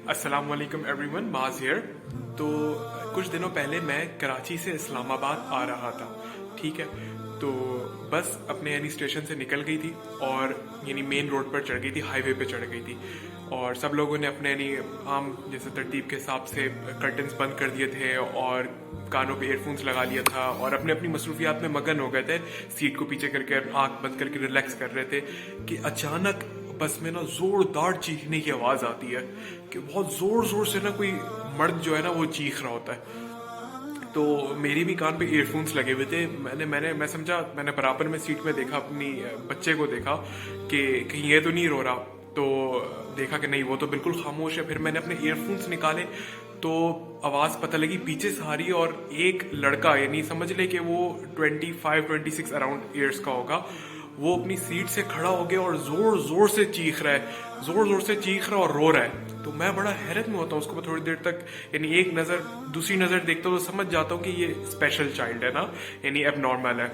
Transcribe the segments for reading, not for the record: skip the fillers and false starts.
अस्सलाम वालेकुम एवरीवन, माज हियर। तो कुछ दिनों पहले मैं कराची से इस्लामाबाद आ रहा था, ठीक है। तो बस अपने यानी स्टेशन से निकल गई थी और यानी मेन रोड पर चढ़ गई थी, हाईवे पे चढ़ गई थी। और सब लोगों ने अपने यानी आम जैसे तरतीब के हिसाब से कर्टन्स बंद कर दिए थे और कानों पे ईयरफोन्स लगा लिया था और अपने अपनी मसरूफियात में मगन हो गए थे, सीट को पीछे करके आंख बंद करके रिलैक्स कर रहे थे कि अचानक बस में ना जोरदार चीखने की आवाज आती है कि बहुत जोर जोर से ना कोई मर्द जो है ना वो चीख रहा होता है। तो मेरी भी कान पे ईयरफोन्स लगे हुए थे। मैं समझा, मैंने बराबर में सीट में देखा, अपनी बच्चे को देखा कि कहीं ये तो नहीं रो रहा। तो देखा कि नहीं, वो तो बिल्कुल खामोश है। फिर मैंने अपने ईयरफोन्स निकाले तो आवाज पता लगी पीछे से आ रही है और एक लड़का, यानी समझ ले कि वो 25-26 अराउंड ईयर्स का होगा, वो अपनी सीट से खड़ा हो गया और जोर जोर से चीख रहा है, जोर जोर से चीख रहा और रो रहा है। तो मैं बड़ा हैरत में होता हूँ। उसको मैं थोड़ी देर तक यानी एक नजर दूसरी नजर देखता हूँ तो समझ जाता हूँ कि ये स्पेशल चाइल्ड है ना, यानी अब नॉर्मल है।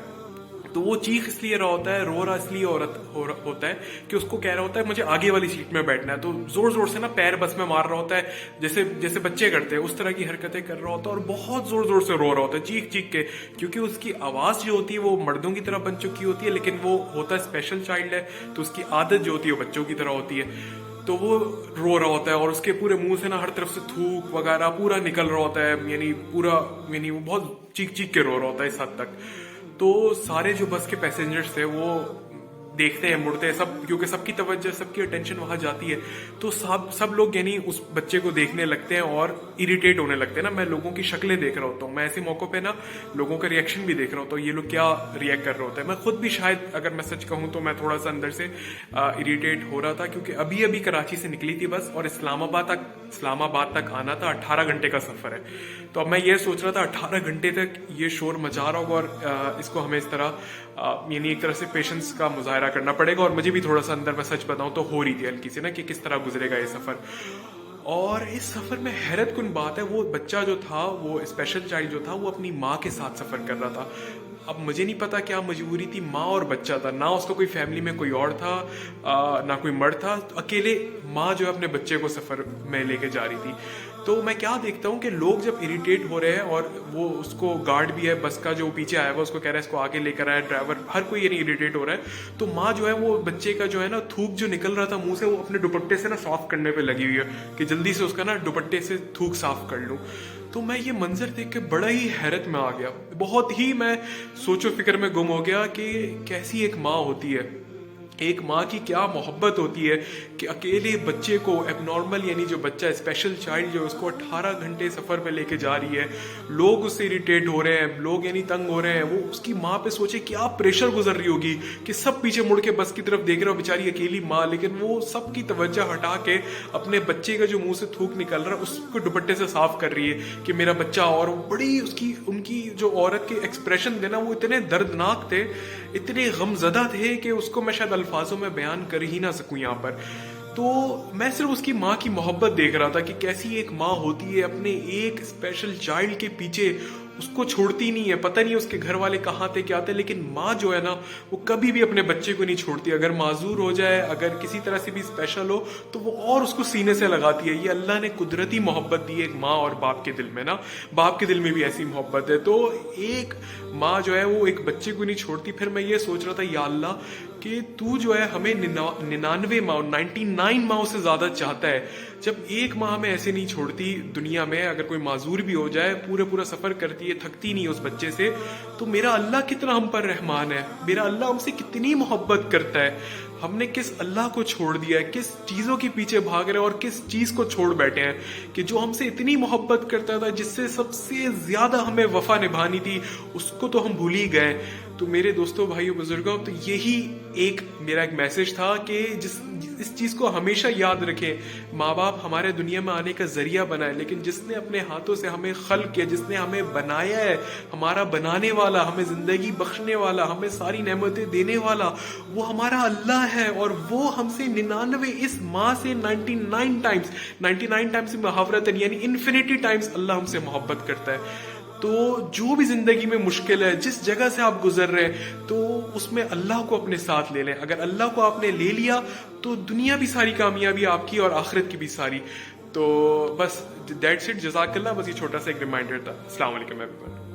तो वो चीख इसलिए रहा होता है, रो रहा इसलिए होता है कि उसको कह रहा होता है मुझे आगे वाली सीट में बैठना है। तो जोर जोर से ना पैर बस में मार रहा होता है, जैसे जैसे बच्चे करते हैं उस तरह की हरकतें कर रहा होता है और बहुत जोर जोर से रो रहा होता है, चीख चीख के। क्योंकि उसकी आवाज जो होती है वो मर्दों की तरह बन चुकी होती है, लेकिन वो होता है स्पेशल चाइल्ड है, तो उसकी आदत जो होती है वो बच्चों की तरह होती है। तो वो रो रहा होता है और उसके पूरे मुंह से ना हर तरफ से थूक वगैरह पूरा निकल रहा होता है, यानी पूरा, यानी वो बहुत चीख चीख के रो रहा होता है इस हद तक। तो सारे जो बस के पैसेंजर्स थे वो देखते हैं, मुड़ते हैं सब, क्योंकि सबकी तवज्जो, सबकी अटेंशन वहां जाती है। तो सब लोग यानी उस बच्चे को देखने लगते हैं और इरिटेट होने लगते हैं ना। मैं लोगों की शक्लें देख रहा होता हूँ, मैं ऐसे मौकों पे ना लोगों का रिएक्शन भी देख रहा होता हूँ, ये लोग क्या रिएक्ट कर रहे होते हैं। मैं खुद भी शायद, अगर मैं सच कहूँ तो मैं थोड़ा सा अंदर से इरिटेट हो रहा था, क्योंकि अभी अभी कराची से निकली थी बस और इस्लामाबाद तक आना था। 18 घंटे का सफर है। तो अब मैं ये सोच रहा था 18 घंटे तक ये शोर मचा रहा होगा और इसको हमें इस तरह यानी एक तरह से पेशेंस का मुजाहरा करना पड़ेगा। और मुझे भी थोड़ा सा अंदर, मैं सच बताऊं तो हो रही थी हल्की सी ना कि किस तरह गुजरेगा ये सफर। और इस सफर में हैरत कुन बात है, वो बच्चा जो था, वो स्पेशल चाइल्ड जो था, वो अपनी माँ के साथ सफर कर रहा था। अब मुझे नहीं पता क्या मजबूरी थी, माँ और बच्चा था ना, उसका कोई फैमिली में कोई और था ना कोई मर्द था, तो अकेले माँ जो है अपने बच्चे को सफर में लेके जा रही थी। तो मैं क्या देखता हूँ कि लोग जब इरिटेट हो रहे हैं और वो, उसको गार्ड भी है बस का जो पीछे आया हुआ, उसको कह रहा है इसको आगे लेकर आया, ड्राइवर, हर कोई यानी इरिटेट हो रहा है। तो माँ जो है वो बच्चे का जो है ना थूक जो निकल रहा था मुंह से, वो अपने दुपट्टे से ना साफ करने पे लगी हुई है कि जल्दी से उसका ना दुपट्टे से थूक साफ कर लूं। तो मैं ये मंजर देख के बड़ा ही हैरत में आ गया, बहुत ही मैं सोचो फिक्र में गुम हो गया कि कैसी एक माँ होती है, एक माँ की क्या मोहब्बत होती है कि अकेले बच्चे को, एबनॉर्मल यानी जो बच्चा है, स्पेशल चाइल्ड जो, उसको 18 घंटे सफर पे लेके जा रही है। लोग उससे इरिटेट हो रहे हैं, लोग यानी तंग हो रहे हैं। वो उसकी माँ पे सोचे क्या प्रेशर गुजर रही होगी कि सब पीछे मुड़ के बस की तरफ देख रहे हो, बेचारी अकेली माँ, लेकिन वो सबकी तवज्जो हटा के अपने बच्चे का जो मुंह से थूक निकल रहा है उसको दुपट्टे से साफ कर रही है कि मेरा बच्चा। और बड़ी उसकी, उनकी जो औरत के एक्सप्रेशन थे ना वो इतने दर्दनाक थे, इतने गमजदा थे कि उसको मैं शायद अल्फाजों में बयान कर ही ना सकूं यहाँ पर। तो मैं सिर्फ उसकी माँ की मोहब्बत देख रहा था कि कैसी एक माँ होती है अपने एक स्पेशल चाइल्ड के पीछे, उसको छोड़ती नहीं है। पता नहीं उसके घर वाले कहाँ थे क्या थे, लेकिन माँ जो है ना वो कभी भी अपने बच्चे को नहीं छोड़ती। अगर माजूर हो जाए, अगर किसी तरह से भी स्पेशल हो, तो वो और उसको सीने से लगाती है। ये अल्लाह ने कुदरती मोहब्बत दी है एक माँ और बाप के दिल में ना, बाप के दिल में भी ऐसी मोहब्बत है। तो एक माँ जो है वो एक बच्चे को नहीं छोड़ती। फिर मैं ये सोच रहा था, या अल्लाह कि तू जो है हमें 99 माँ, 99 माँ से ज्यादा चाहता है। जब एक माँ हमें ऐसे नहीं छोड़ती दुनिया में, अगर कोई माजूर भी हो जाए, पूरा सफर करती है, थकती नहीं है उस बच्चे से, तो मेरा अल्लाह कितना हम पर रहमान है, मेरा अल्लाह हमसे कितनी मोहब्बत करता है। हमने किस अल्लाह को छोड़ दिया है, किस चीजों के पीछे भाग रहे हैं और किस चीज को छोड़ बैठे हैं कि जो हमसे इतनी मोहब्बत करता था, जिससे सबसे ज्यादा हमें वफा निभानी थी, उसको तो हम भूल ही गए। तो मेरे दोस्तों, भाइयों, बुजुर्गों, तो यही एक मेरा एक मैसेज था कि इस चीज को हमेशा याद रखें। माँ बाप हमारे दुनिया में आने का जरिया बनाए, लेकिन जिसने अपने हाथों से हमें खल्क किया, जिसने हमें बनाया है, हमारा बनाने वाला, हमें जिंदगी बख्शने वाला, हमें सारी नेमतें देने वाला, वो हमारा अल्लाह है। और वो हमसे 99, इस माँ से 99 टाइम्स मुहावरत यानी इन्फिनिटी टाइम्स अल्लाह हमसे मोहब्बत करता है। तो जो भी जिंदगी में मुश्किल है, जिस जगह से आप गुजर रहे हैं, तो उसमें अल्लाह को अपने साथ ले लें। अगर अल्लाह को आपने ले लिया तो दुनिया भी सारी कामयाबी आपकी और आखिरत की भी सारी। تو بس دیٹس اٹ، جزاک اللہ، بس یہ چھوٹا سا ایک ریمائنڈر تھا. السلام علیکم ایوری ون.